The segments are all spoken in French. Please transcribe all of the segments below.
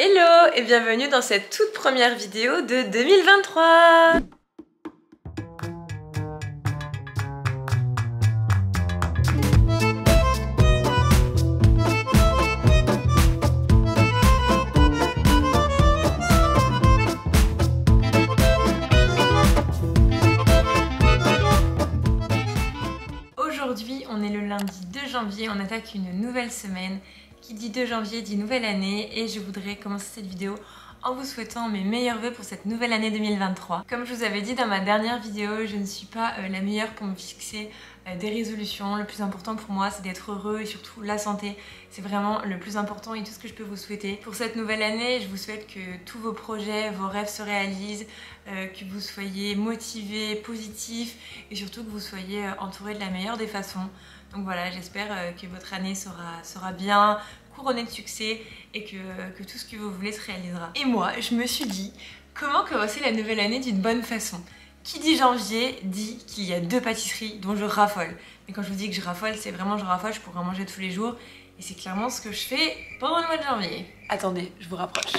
Hello et bienvenue dans cette toute première vidéo de 2023. Aujourd'hui, on est le lundi 2 janvier, on attaque une nouvelle semaine. Qui dit 2 janvier dit nouvelle année et je voudrais commencer cette vidéo en vous souhaitant mes meilleurs vœux pour cette nouvelle année 2023. Comme je vous avais dit dans ma dernière vidéo, je ne suis pas la meilleure pour me fixer des résolutions. Le plus important pour moi, c'est d'être heureux et surtout la santé. C'est vraiment le plus important et tout ce que je peux vous souhaiter. Pour cette nouvelle année, je vous souhaite que tous vos projets, vos rêves se réalisent, que vous soyez motivés, positifs et surtout que vous soyez entourés de la meilleure des façons. Donc voilà, j'espère que votre année sera bien couronnée de succès et que tout ce que vous voulez se réalisera. Et moi, je me suis dit, comment commencer la nouvelle année d'une bonne façon? Qui dit janvier dit qu'il y a 2 pâtisseries dont je raffole. Mais quand je vous dis que je raffole, c'est vraiment je raffole, je pourrais en manger tous les jours. Et c'est clairement ce que je fais pendant le mois de janvier. Attendez, je vous rapproche.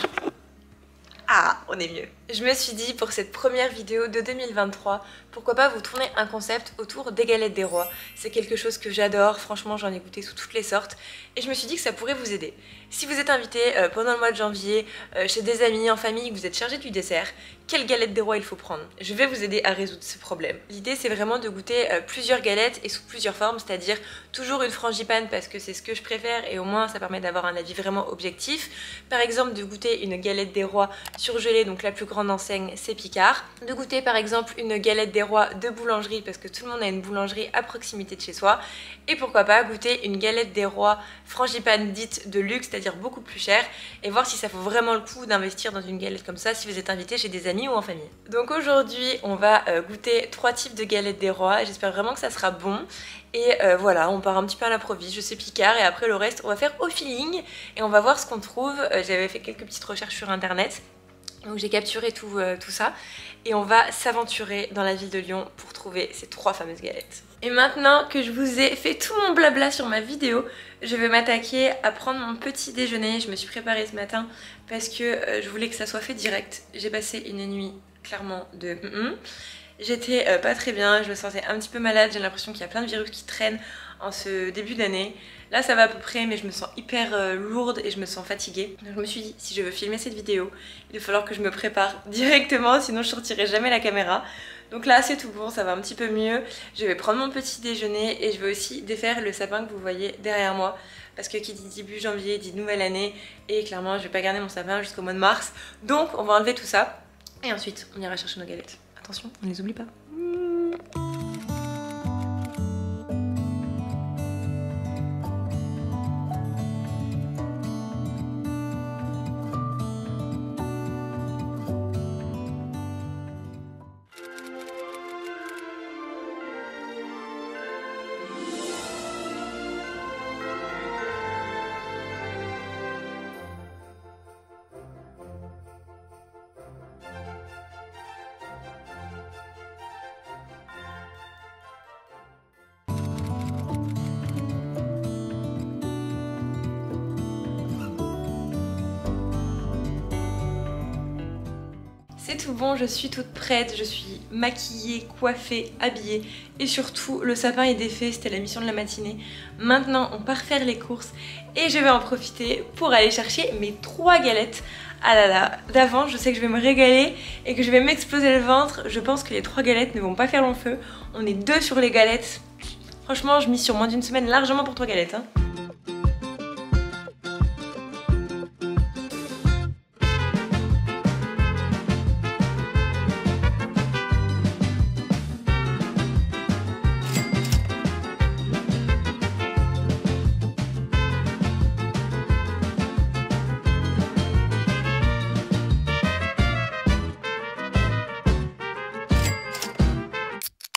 Ah, on est mieux. Je me suis dit pour cette première vidéo de 2023, pourquoi pas vous tourner un concept autour des galettes des rois. C'est quelque chose que j'adore, franchement j'en ai goûté sous toutes les sortes et je me suis dit que ça pourrait vous aider. Si vous êtes invité pendant le mois de janvier, chez des amis, en famille, que vous êtes chargé du dessert, quelle galette des rois il faut prendre? Je vais vous aider à résoudre ce problème. L'idée c'est vraiment de goûter plusieurs galettes et sous plusieurs formes, c'est-à-dire toujours une frangipane parce que c'est ce que je préfère et au moins ça permet d'avoir un avis vraiment objectif. Par exemple de goûter une galette des rois surgelée, donc la plus grande enseigne c'est Picard. De goûter par exemple une galette des rois de boulangerie parce que tout le monde a une boulangerie à proximité de chez soi. Et pourquoi pas goûter une galette des rois frangipane dite de luxe, c'est-à-dire beaucoup plus chère, et voir si ça vaut vraiment le coup d'investir dans une galette comme ça si vous êtes invité chez des amis ou en famille. Donc aujourd'hui on va goûter 3 types de galettes des rois, j'espère vraiment que ça sera bon. Et voilà, on part un petit peu à l'improviste, je sais Picard et après le reste on va faire au feeling et on va voir ce qu'on trouve. J'avais fait quelques petites recherches sur internet. Donc j'ai capturé tout ça et on va s'aventurer dans la ville de Lyon pour trouver ces 3 fameuses galettes. Et maintenant que je vous ai fait tout mon blabla sur ma vidéo, je vais m'attaquer à prendre mon petit déjeuner. Je me suis préparée ce matin parce que je voulais que ça soit fait direct. J'ai passé une nuit clairement de J'étais pas très bien, je me sentais un petit peu malade, j'ai l'impression qu'il y a plein de virus qui traînent en ce début d'année. Là ça va à peu près mais je me sens hyper lourde et je me sens fatiguée. Donc je me suis dit si je veux filmer cette vidéo, il va falloir que je me prépare directement sinon je sortirai jamais la caméra. Donc là c'est tout bon, ça va un petit peu mieux. Je vais prendre mon petit déjeuner et je vais aussi défaire le sapin que vous voyez derrière moi. Parce que qui dit début janvier dit nouvelle année et clairement je vais pas garder mon sapin jusqu'au mois de mars. Donc on va enlever tout ça et ensuite on ira chercher nos galettes. Attention, on ne les oublie pas. C'est tout bon, je suis toute prête, je suis maquillée, coiffée, habillée et surtout le sapin est défait, c'était la mission de la matinée. Maintenant on part faire les courses et je vais en profiter pour aller chercher mes 3 galettes. Ah là là, d'avant je sais que je vais me régaler et que je vais m'exploser le ventre. Je pense que les 3 galettes ne vont pas faire long feu. On est 2 sur les galettes. Franchement je mise sur moins d'une semaine largement pour 3 galettes hein.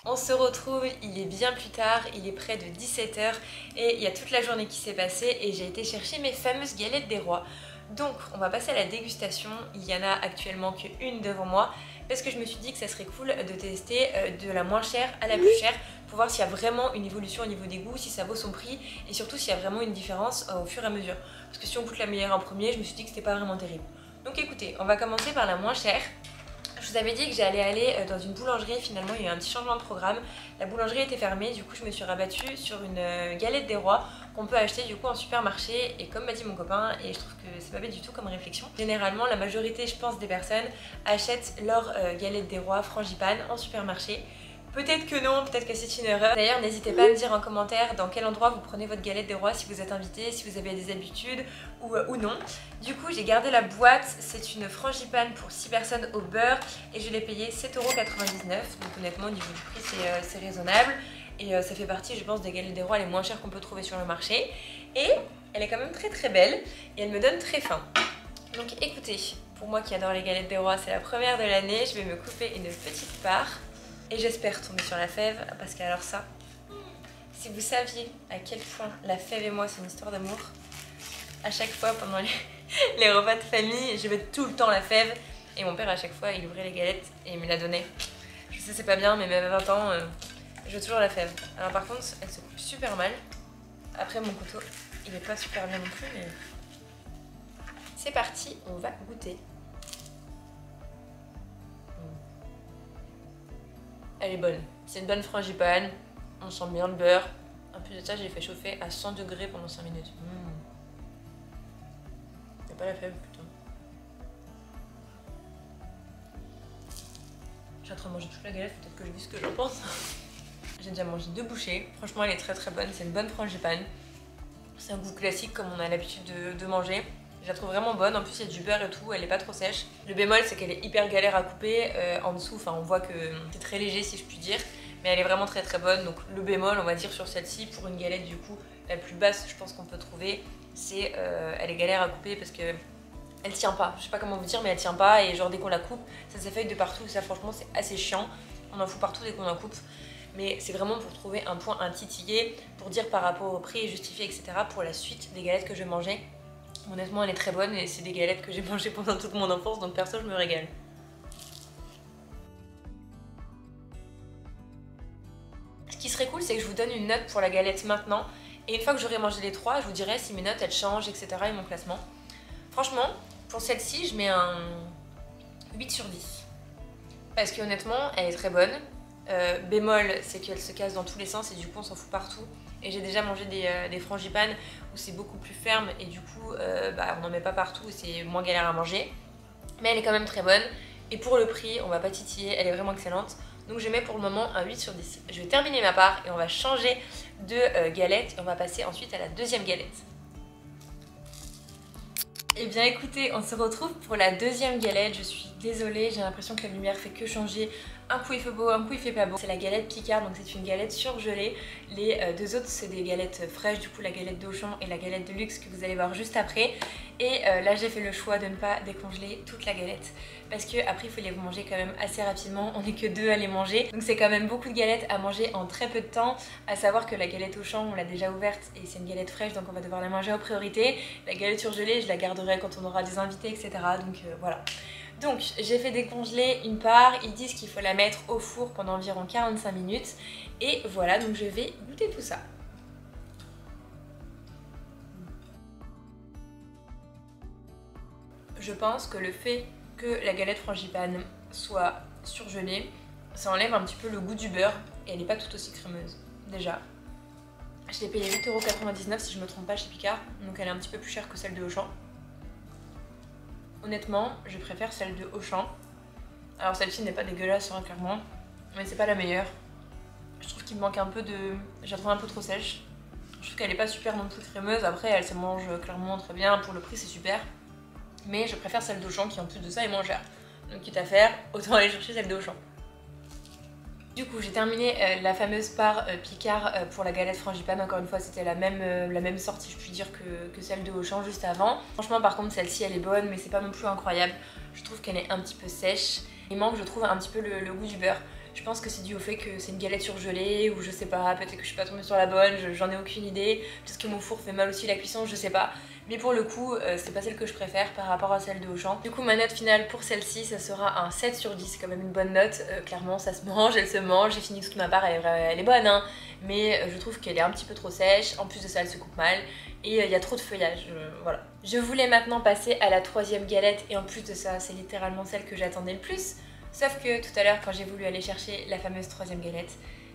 On se retrouve, il est bien plus tard, il est près de 17 h et il y a toute la journée qui s'est passée et j'ai été chercher mes fameuses galettes des rois. Donc on va passer à la dégustation, il y en a actuellement qu'une devant moi parce que je me suis dit que ça serait cool de tester de la moins chère à la plus chère pour voir s'il y a vraiment une évolution au niveau des goûts, si ça vaut son prix et surtout s'il y a vraiment une différence au fur et à mesure. parce que si on goûte la meilleure en premier, je me suis dit que c'était pas vraiment terrible. Donc écoutez, on va commencer par la moins chère. Je vous avais dit que j'allais aller dans une boulangerie, finalement il y a eu un petit changement de programme. La boulangerie était fermée, du coup je me suis rabattue sur une galette des rois qu'on peut acheter du coup en supermarché, et comme m'a dit mon copain, et je trouve que c'est pas bête du tout comme réflexion, généralement la majorité je pense des personnes achètent leur galette des rois frangipane en supermarché. Peut-être que non, peut-être que c'est une erreur. D'ailleurs, n'hésitez pas à me dire en commentaire dans quel endroit vous prenez votre galette des rois, si vous êtes invité, si vous avez des habitudes ou non. Du coup, j'ai gardé la boîte. C'est une frangipane pour 6 personnes au beurre et je l'ai payée 7,99 €. Donc honnêtement, au niveau du prix, c'est raisonnable. Et ça fait partie, je pense, des galettes des rois les moins chères qu'on peut trouver sur le marché. Et elle est quand même très très belle et elle me donne très faim. Donc écoutez, pour moi qui adore les galettes des rois, c'est la première de l'année. Je vais me couper une petite part. Et j'espère tomber sur la fève, parce qu'alors ça, si vous saviez à quel point la fève et moi c'est une histoire d'amour, à chaque fois pendant les repas de famille, je mets tout le temps la fève, et mon père à chaque fois il ouvrait les galettes et il me la donnait. Je sais c'est pas bien, mais même à 20 ans, je veux toujours la fève. Alors par contre, elle se coupe super mal. Après mon couteau, il est pas super bien non plus, mais... C'est parti, on va goûter. Elle est bonne, c'est une bonne frangipane, on sent bien le beurre. En plus de ça, j'ai fait chauffer à 100 degrés pendant 5 minutes. Y'a pas la fève, putain. Je suis en train de manger toute la galette, peut-être que je dis ce que j'en pense. J'ai déjà mangé 2 bouchées, franchement elle est très très bonne, c'est une bonne frangipane. C'est un goût classique comme on a l'habitude de manger. Je la trouve vraiment bonne, en plus il y a du beurre et tout, elle est pas trop sèche. Le bémol c'est qu'elle est hyper galère à couper, en dessous enfin on voit que c'est très léger si je puis dire, mais elle est vraiment très très bonne. Donc le bémol on va dire sur celle-ci, pour une galette du coup la plus basse je pense qu'on peut trouver, c'est elle est galère à couper parce que elle tient pas, je sais pas comment vous dire mais elle tient pas, et genre dès qu'on la coupe ça s'effeuille de partout, ça franchement c'est assez chiant, on en fout partout dès qu'on en coupe. Mais c'est vraiment pour trouver un point, un titillé, pour dire par rapport au prix et justifier etc. pour la suite des galettes que je mangeais. Honnêtement elle est très bonne et c'est des galettes que j'ai mangées pendant toute mon enfance, donc perso je me régale. Ce qui serait cool c'est que je vous donne une note pour la galette maintenant, et une fois que j'aurai mangé les 3 je vous dirai si mes notes elles changent etc. et mon classement. Franchement pour celle-ci je mets un 8 sur 10 parce que honnêtement elle est très bonne. Bémol c'est qu'elle se casse dans tous les sens et du coup on s'en fout partout. Et j'ai déjà mangé des frangipanes où c'est beaucoup plus ferme et du coup on n'en met pas partout et c'est moins galère à manger. Mais elle est quand même très bonne. Et pour le prix, on va pas titiller, elle est vraiment excellente. Donc je mets pour le moment un 8 sur 10. Je vais terminer ma part et on va changer de galette et on va passer ensuite à la deuxième galette. Et bien écoutez, on se retrouve pour la deuxième galette. Je suis désolée, j'ai l'impression que la lumière fait que changer. Un coup il fait beau, un coup il fait pas beau. C'est la galette Picard, donc c'est une galette surgelée. Les deux autres c'est des galettes fraîches, du coup la galette d'Auchan et la galette de luxe que vous allez voir juste après. Et là j'ai fait le choix de ne pas décongeler toute la galette parce que après il faut les manger quand même assez rapidement, on n'est que 2 à les manger. Donc c'est quand même beaucoup de galettes à manger en très peu de temps. À savoir que la galette Auchan on l'a déjà ouverte et c'est une galette fraîche donc on va devoir la manger en priorité. La galette surgelée je la garderai quand on aura des invités etc. Donc voilà. Donc j'ai fait décongeler une part, ils disent qu'il faut la mettre au four pendant environ 45 minutes. Et voilà, donc je vais goûter tout ça. Je pense que le fait que la galette frangipane soit surgelée, ça enlève un petit peu le goût du beurre et elle n'est pas tout aussi crémeuse. Déjà, je l'ai payée 8,99 € si je me trompe pas chez Picard, donc elle est un petit peu plus chère que celle de Auchan. Honnêtement, je préfère celle de Auchan. Alors celle-ci n'est pas dégueulasse hein, clairement, mais c'est pas la meilleure. Je trouve qu'il me manque un peu de... Je la trouve un peu trop sèche. Je trouve qu'elle est pas super non plus crémeuse, après elle se mange clairement très bien, pour le prix c'est super. Mais je préfère celle d'Auchan qui en plus de ça est moins chère. Donc quitte à faire, autant aller chercher celle d'Auchan. Du coup j'ai terminé la fameuse part Picard pour la galette frangipane. Encore une fois c'était la même sorte si je puis dire que celle de Auchan juste avant. Franchement par contre celle-ci elle est bonne mais c'est pas non plus incroyable. Je trouve qu'elle est un petit peu sèche. Il manque je trouve un petit peu le goût du beurre. Je pense que c'est dû au fait que c'est une galette surgelée ou je sais pas, peut-être que je suis pas tombée sur la bonne, j'en ai aucune idée. Peut-être que mon four fait mal aussi la cuisson, je sais pas. mais pour le coup c'est pas celle que je préfère par rapport à celle de Auchan. Du coup ma note finale pour celle-ci ça sera un 7 sur 10, c'est quand même une bonne note. Clairement ça se mange, elle se mange, j'ai fini toute ma part, elle est bonne hein, mais je trouve qu'elle est un petit peu trop sèche, en plus de ça elle se coupe mal et il y a trop de feuillage, voilà. Je voulais maintenant passer à la troisième galette et en plus de ça c'est littéralement celle que j'attendais le plus. Sauf que tout à l'heure quand j'ai voulu aller chercher la fameuse troisième galette,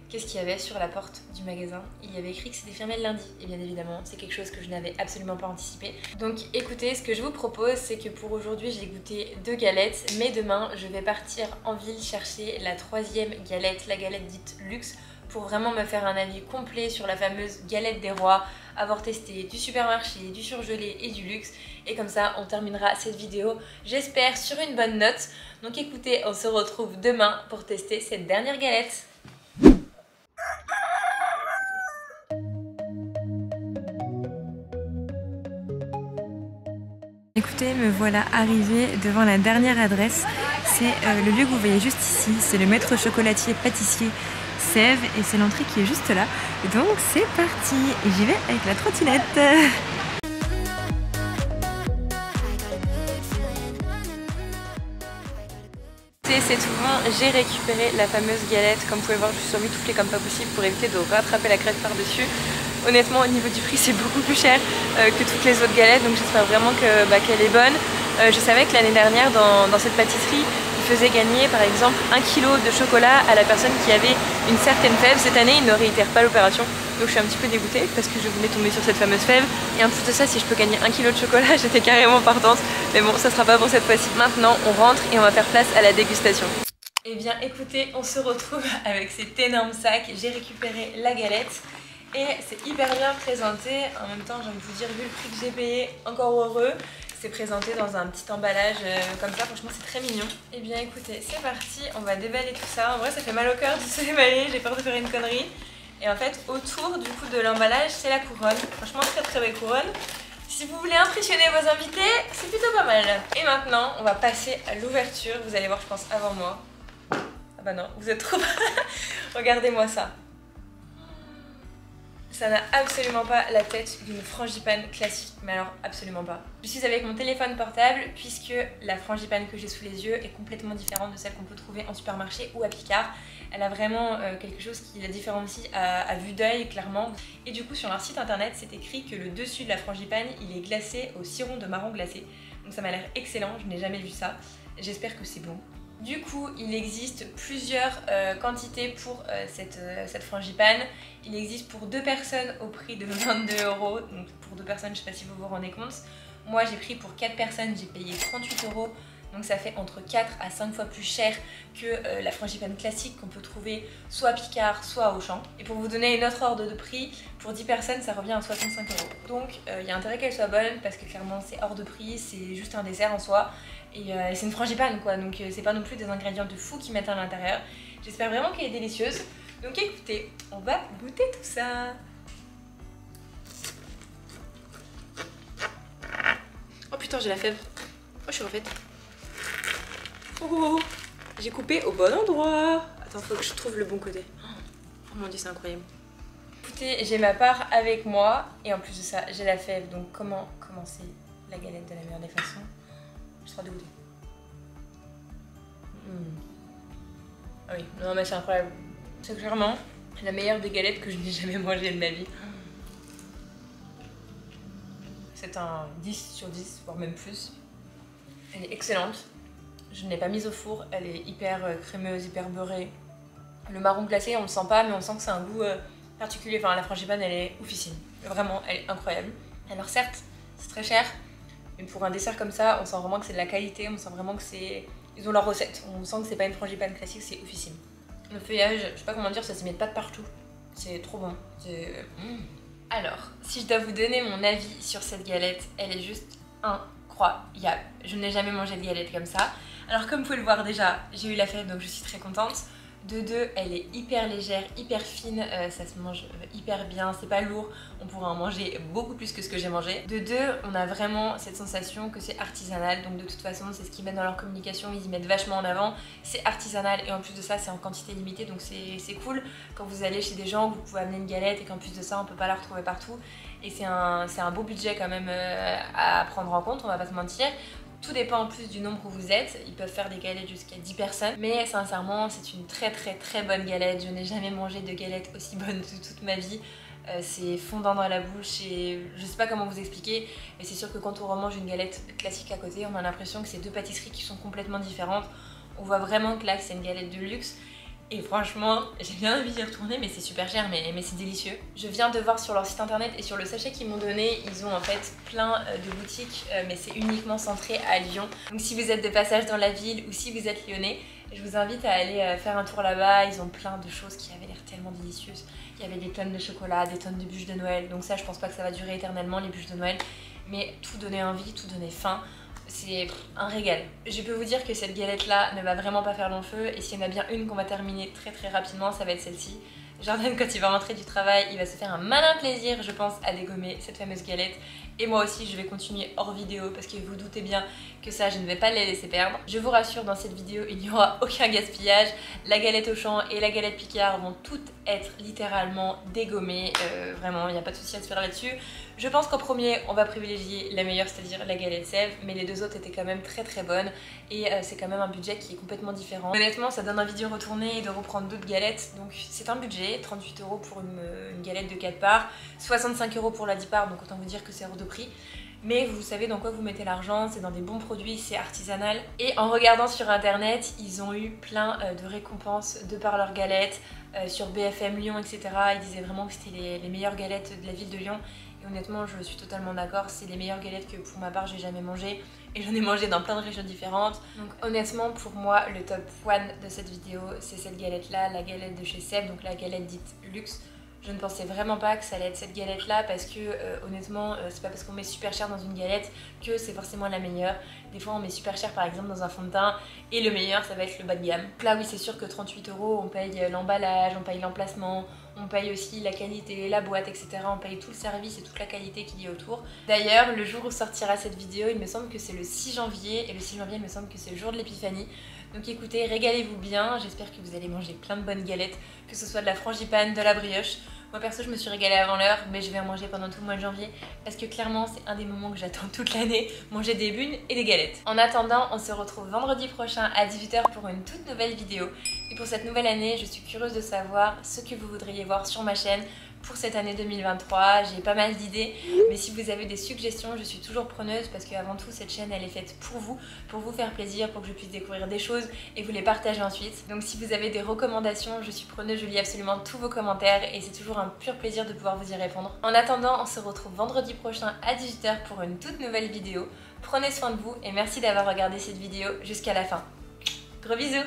qu'est-ce qu'il y avait sur la porte du magasin? Il y avait écrit que c'était fermé le lundi. Et bien évidemment, c'est quelque chose que je n'avais absolument pas anticipé. Donc écoutez, ce que je vous propose, c'est que pour aujourd'hui, j'ai goûté 2 galettes. Mais demain, je vais partir en ville chercher la troisième galette, la galette dite luxe, pour vraiment me faire un avis complet sur la fameuse galette des rois, avoir testé du supermarché, du surgelé et du luxe. Et comme ça, on terminera cette vidéo, j'espère, sur une bonne note. Donc écoutez, on se retrouve demain pour tester cette dernière galette. Écoutez, me voilà arrivée devant la dernière adresse. C'est le lieu que vous voyez juste ici. C'est le maître chocolatier pâtissier Sève et c'est l'entrée qui est juste là. Donc c'est parti et j'y vais avec la trottinette. C'est tout bon, j'ai récupéré la fameuse galette. Comme vous pouvez voir, je suis emmitouflée comme pas possible pour éviter de rattraper la crête par-dessus. Honnêtement, au niveau du prix, c'est beaucoup plus cher que toutes les autres galettes, donc j'espère vraiment qu'elle est bonne. Je savais que l'année dernière, dans cette pâtisserie, ils faisaient gagner par exemple 1 kg de chocolat à la personne qui avait une certaine fève. Cette année, ils ne réitèrent pas l'opération, donc je suis un petit peu dégoûtée parce que je voulais tomber sur cette fameuse fève. Et en plus de ça, si je peux gagner 1 kg de chocolat, j'étais carrément partante. Mais bon, ça sera pas pour cette fois-ci. Maintenant, on rentre et on va faire place à la dégustation. Eh bien écoutez, on se retrouve avec cet énorme sac. J'ai récupéré la galette. Et c'est hyper bien présenté, en même temps j'ai envie de vous dire, vu le prix que j'ai payé, encore heureux. C'est présenté dans un petit emballage comme ça, franchement c'est très mignon. Et bien écoutez, c'est parti, on va déballer tout ça. En vrai ça fait mal au cœur de se déballer, j'ai peur de faire une connerie. Et en fait autour du coup de l'emballage c'est la couronne, franchement très belle couronne. Si vous voulez impressionner vos invités, c'est plutôt pas mal. Et maintenant on va passer à l'ouverture, vous allez voir je pense avant moi. Ah bah non, vous êtes trop... Regardez-moi ça. Ça n'a absolument pas la tête d'une frangipane classique, mais alors absolument pas. Je suis avec mon téléphone portable puisque la frangipane que j'ai sous les yeux est complètement différente de celle qu'on peut trouver en supermarché ou à Picard. Elle a vraiment quelque chose qui la différencie à vue d'œil clairement. Et du coup sur leur site internet c'est écrit que le dessus de la frangipane il est glacé au sirop de marron glacé. Donc ça m'a l'air excellent, je n'ai jamais vu ça. J'espère que c'est bon. Du coup, il existe plusieurs quantités pour cette frangipane. Il existe pour 2 personnes au prix de 22 €. Donc pour 2 personnes, je ne sais pas si vous vous rendez compte. Moi, j'ai pris pour 4 personnes, j'ai payé 38 €. Donc ça fait entre 4 à 5 fois plus cher que la frangipane classique qu'on peut trouver soit à Picard, soit à Auchan. Et pour vous donner une autre ordre de prix, pour 10 personnes, ça revient à 65 €. Donc il y a intérêt qu'elle soit bonne parce que clairement c'est hors de prix, c'est juste un dessert en soi. Et c'est une frangipane quoi, donc c'est pas non plus des ingrédients de fou qu'ils mettent à l'intérieur. J'espère vraiment qu'elle est délicieuse. Donc écoutez, on va goûter tout ça. Oh putain, j'ai la fève. Oh, je suis refaite. Oh, j'ai coupé au bon endroit. Attends, faut que je trouve le bon côté. Oh mon dieu, c'est incroyable. Écoutez, j'ai ma part avec moi et en plus de ça, j'ai la fève. Donc comment commencer la galette de la meilleure des façons? Je serai dégoûtée. Ah oui, non mais c'est incroyable. C'est clairement la meilleure des galettes que je n'ai jamais mangée de ma vie. C'est un 10 sur 10, voire même plus. Elle est excellente. Je ne l'ai pas mise au four, elle est hyper crémeuse, hyper beurrée. Le marron glacé, on le sent pas, mais on sent que c'est un goût particulier. Enfin, la frangipane, elle est oufissime. Vraiment, elle est incroyable. Alors certes, c'est très cher. Mais pour un dessert comme ça, on sent vraiment que c'est de la qualité, on sent vraiment que c'est... Ils ont leur recette, on sent que c'est pas une frangipane classique, c'est oufissime. Le feuillage, je sais pas comment dire, ça s'y met pas de partout. C'est trop bon. Alors, si je dois vous donner mon avis sur cette galette, elle est juste incroyable. Je n'ai jamais mangé de galette comme ça. Alors comme vous pouvez le voir déjà, j'ai eu la fève donc je suis très contente. De deux, elle est hyper légère, hyper fine, ça se mange hyper bien, c'est pas lourd, on pourrait en manger beaucoup plus que ce que j'ai mangé. De deux, on a vraiment cette sensation que c'est artisanal, donc de toute façon c'est ce qu'ils mettent dans leur communication, ils y mettent vachement en avant, c'est artisanal et en plus de ça c'est en quantité limitée, donc c'est cool quand vous allez chez des gens, vous pouvez amener une galette et qu'en plus de ça on peut pas la retrouver partout. Et c'est un beau budget quand même à prendre en compte, on va pas se mentir. Tout dépend en plus du nombre où vous êtes, ils peuvent faire des galettes jusqu'à 10 personnes. Mais sincèrement, c'est une très bonne galette. Je n'ai jamais mangé de galette aussi bonne de toute ma vie. C'est fondant dans la bouche et je sais pas comment vous expliquer, mais c'est sûr que quand on remange une galette classique à côté, on a l'impression que c'est deux pâtisseries qui sont complètement différentes. On voit vraiment que là, c'est une galette de luxe. Et franchement, j'ai bien envie d'y retourner, mais c'est super cher, mais c'est délicieux. Je viens de voir sur leur site internet et sur le sachet qu'ils m'ont donné, ils ont en fait plein de boutiques, mais c'est uniquement centré à Lyon. Donc si vous êtes de passage dans la ville ou si vous êtes lyonnais, je vous invite à aller faire un tour là-bas. Ils ont plein de choses qui avaient l'air tellement délicieuses. Il y avait des tonnes de chocolat, des tonnes de bûches de Noël. Donc ça, je pense pas que ça va durer éternellement, les bûches de Noël. Mais tout donnait envie, tout donnait faim. C'est un régal. Je peux vous dire que cette galette là ne va vraiment pas faire long feu et s'il y en a bien une qu'on va terminer très rapidement, ça va être celle-ci. Jordan, quand il va rentrer du travail, il va se faire un malin plaisir, je pense, à dégommer cette fameuse galette. Et moi aussi, je vais continuer hors vidéo parce que vous doutez bien que ça, je ne vais pas les laisser perdre. Je vous rassure, dans cette vidéo, il n'y aura aucun gaspillage. La galette au champ et la galette Picard vont toutes être littéralement dégommées. Vraiment, il n'y a pas de souci à se faire là-dessus. Je pense qu'en premier, on va privilégier la meilleure, c'est-à-dire la galette sève, mais les deux autres étaient quand même très bonnes et c'est quand même un budget qui est complètement différent. Honnêtement, ça donne envie d'y retourner et de reprendre d'autres galettes, donc c'est un budget, 38 € pour une galette de 4 parts, 65 € pour la 10 parts, donc autant vous dire que c'est hors de prix. Mais vous savez dans quoi vous mettez l'argent, c'est dans des bons produits, c'est artisanal. Et en regardant sur internet, ils ont eu plein de récompenses de par leurs galettes, sur BFM Lyon, etc. Ils disaient vraiment que c'était les meilleures galettes de la ville de Lyon. Et honnêtement, je suis totalement d'accord, c'est les meilleures galettes que pour ma part j'ai jamais mangé. Et j'en ai mangé dans plein de régions différentes. Donc honnêtement, pour moi, le top 1 de cette vidéo, c'est cette galette-là, la galette de chez Seb, donc la galette dite luxe. Je ne pensais vraiment pas que ça allait être cette galette là parce que honnêtement c'est pas parce qu'on met super cher dans une galette que c'est forcément la meilleure. Des fois on met super cher par exemple dans un fond de teint et le meilleur ça va être le bas de gamme. Là oui c'est sûr que 38 € on paye l'emballage, on paye l'emplacement, on paye aussi la qualité, la boîte etc. On paye tout le service et toute la qualité qu'il y a autour. D'ailleurs le jour où sortira cette vidéo il me semble que c'est le 6 janvier et le 6 janvier il me semble que c'est le jour de l'épiphanie. Donc écoutez, régalez-vous bien, j'espère que vous allez manger plein de bonnes galettes, que ce soit de la frangipane, de la brioche. Moi perso je me suis régalée avant l'heure, mais je vais en manger pendant tout le mois de janvier parce que clairement c'est un des moments que j'attends toute l'année, manger des buns et des galettes. En attendant, on se retrouve vendredi prochain à 18 h pour une toute nouvelle vidéo. Et pour cette nouvelle année, je suis curieuse de savoir ce que vous voudriez voir sur ma chaîne pour cette année 2023. J'ai pas mal d'idées, mais si vous avez des suggestions, je suis toujours preneuse parce qu'avant tout cette chaîne elle est faite pour vous faire plaisir, pour que je puisse découvrir des choses et vous les partager ensuite. Donc si vous avez des recommandations, je suis preneuse, je lis absolument tous vos commentaires et c'est toujours un pur plaisir de pouvoir vous y répondre. En attendant, on se retrouve vendredi prochain à 18 h pour une toute nouvelle vidéo. Prenez soin de vous et merci d'avoir regardé cette vidéo jusqu'à la fin. Gros bisous!